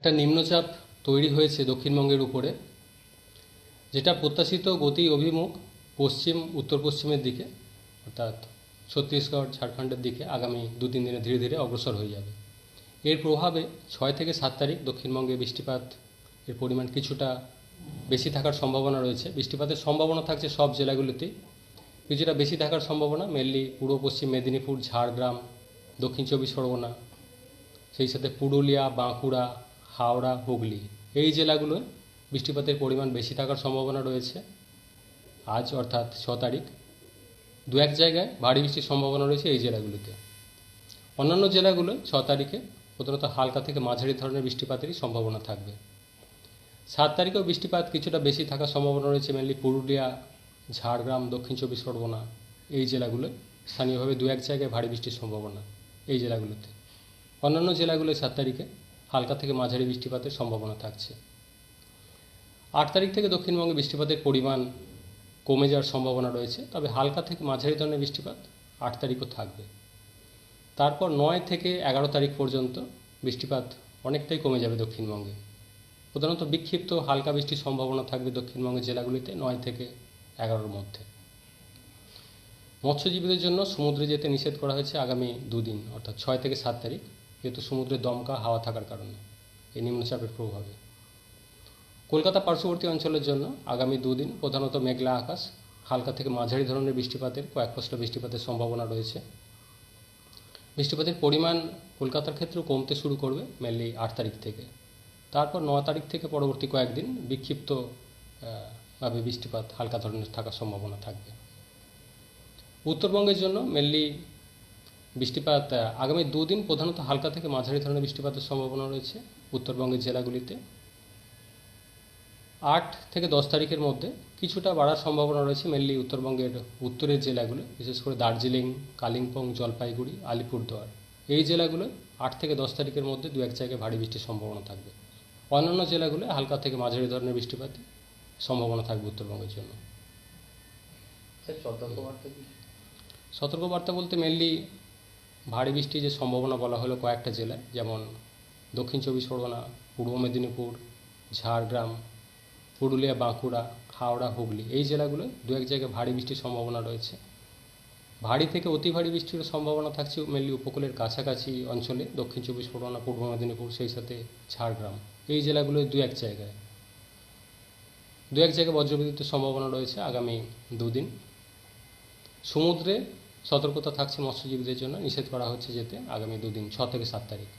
একটা নিম্নচাপ তৈরি হয়েছে দক্ষিণবঙ্গের উপরে, যেটা প্রত্যাশিত গতি অভিমুখ পশ্চিম উত্তর পশ্চিমের দিকে, অর্থাৎ ছত্তিশগড় ঝাড়খণ্ডের দিকে আগামী 2-3 দিনে ধীরে ধীরে অগ্রসর হয়ে যাবে। এর প্রভাবে 6 থেকে 7 তারিখ দক্ষিণবঙ্গে বৃষ্টিপাত এর পরিমাণ কিছুটা বেশি থাকার সম্ভাবনা রয়েছে। বৃষ্টিপাতের সম্ভাবনা থাকছে সব জেলাগুলিতেই, কিছুটা বেশি থাকার সম্ভাবনা মেনলি পূর্ব পশ্চিম মেদিনীপুর, ঝাড়গ্রাম, দক্ষিণ চব্বিশ পরগনা, সেই সাথে পুরুলিয়া, বাঁকুড়া, হাওড়া, হুগলি, এই জেলাগুলোয় বৃষ্টিপাতের পরিমাণ বেশি থাকার সম্ভাবনা রয়েছে। আজ অর্থাৎ 6 তারিখ 2-1 জায়গায় ভারী বৃষ্টির সম্ভাবনা রয়েছে এই জেলাগুলিতে। অন্যান্য জেলাগুলোয় 6 তারিখে প্রধানত হালকা থেকে মাঝারি ধরনের বৃষ্টিপাতেরই সম্ভাবনা থাকবে। 7 তারিখেও বৃষ্টিপাত কিছুটা বেশি থাকার সম্ভাবনা রয়েছে মেনলি পুরুলিয়া, ঝাড়গ্রাম, দক্ষিণ চব্বিশ পরগনা, এই জেলাগুলোয় স্থানীয়ভাবে 2-1 জায়গায় ভারী বৃষ্টির সম্ভাবনা এই জেলাগুলোতে। অন্যান্য জেলাগুলোয় 7 তারিখে হালকা থেকে মাঝারি বৃষ্টিপাতের সম্ভাবনা থাকছে। 8 তারিখ থেকে দক্ষিণবঙ্গে বৃষ্টিপাতের পরিমাণ কমে যাওয়ার সম্ভাবনা রয়েছে, তবে হালকা থেকে মাঝারি ধরনের বৃষ্টিপাত 8 তারিখও থাকবে। তারপর 9 থেকে 11 তারিখ পর্যন্ত বৃষ্টিপাত অনেকটাই কমে যাবে দক্ষিণবঙ্গে। প্রধানত বিক্ষিপ্ত হালকা বৃষ্টির সম্ভাবনা থাকবে দক্ষিণবঙ্গের জেলাগুলিতে 9 থেকে 11-র মধ্যে। মৎস্যজীবীদের জন্য সমুদ্রে যেতে নিষেধ করা হয়েছে আগামী 2 দিন, অর্থাৎ 6 থেকে 7 তারিখ, যেহেতু সমুদ্রে দমকা হাওয়া থাকার কারণে এই নিম্নচাপের প্রভাবে। কলকাতা পার্শ্ববর্তী অঞ্চলের জন্য আগামী 2 দিন প্রধানত মেঘলা আকাশ, হালকা থেকে মাঝারি ধরনের বৃষ্টিপাতের কয়েক পশলা বৃষ্টিপাতের সম্ভাবনা রয়েছে। বৃষ্টিপাতের পরিমাণ কলকাতার ক্ষেত্রেও কমতে শুরু করবে মেনলি 8 তারিখ থেকে। তারপর 9 তারিখ থেকে পরবর্তী কয়েকদিন বিক্ষিপ্ত ভাবে বৃষ্টিপাত হালকা ধরনের থাকার সম্ভাবনা থাকবে। উত্তরবঙ্গের জন্য মেনলি বৃষ্টিপাত আগামী 2 দিন প্রধানত হালকা থেকে মাঝারি ধরনের বৃষ্টিপাতের সম্ভাবনা রয়েছে উত্তরবঙ্গের জেলাগুলিতে। 8 থেকে 10 তারিখের মধ্যে কিছুটা বাড়ার সম্ভাবনা রয়েছে মেনলি উত্তরবঙ্গের উত্তরের জেলাগুলো, বিশেষ করে দার্জিলিং, কালিম্পং, জলপাইগুড়ি, আলিপুরদুয়ার, এই জেলাগুলোয় 8 থেকে 10 তারিখের মধ্যে 2-1 জায়গায় ভারী বৃষ্টির সম্ভাবনা থাকবে। অন্যান্য জেলাগুলোয় হালকা থেকে মাঝারি ধরনের বৃষ্টিপাতের সম্ভাবনা থাকবে উত্তরবঙ্গের জন্য। সতর্কবার্তা বলতে মেনলি ভারী বৃষ্টির যে সম্ভাবনা বলা হলো কয়েকটা জেলায়, যেমন দক্ষিণ চব্বিশ পরগনা, পূর্ব মেদিনীপুর, ঝাড়গ্রাম, পুরুলিয়া, বাঁকুড়া, হাওড়া, হুগলি, এই জেলাগুলোয় 2-1 জায়গায় ভারী বৃষ্টির সম্ভাবনা রয়েছে। ভারী থেকে অতি ভারী বৃষ্টির সম্ভাবনা থাকছে মেনলি উপকূলের কাছাকাছি অঞ্চলে, দক্ষিণ চব্বিশ পরগনা, পূর্ব মেদিনীপুর, সেই সাথে ঝাড়গ্রাম, এই জেলাগুলোয় 2-1 জায়গায় বজ্রবিদ্যুতের সম্ভাবনা রয়েছে আগামী 2 দিন। সমুদ্রে সতর্কতা থাকছে মৎস্যজীবীদের জন্য, নিষেধ করা হচ্ছে যেতে আগামী 2 দিন 6 থেকে 7 তারিখ।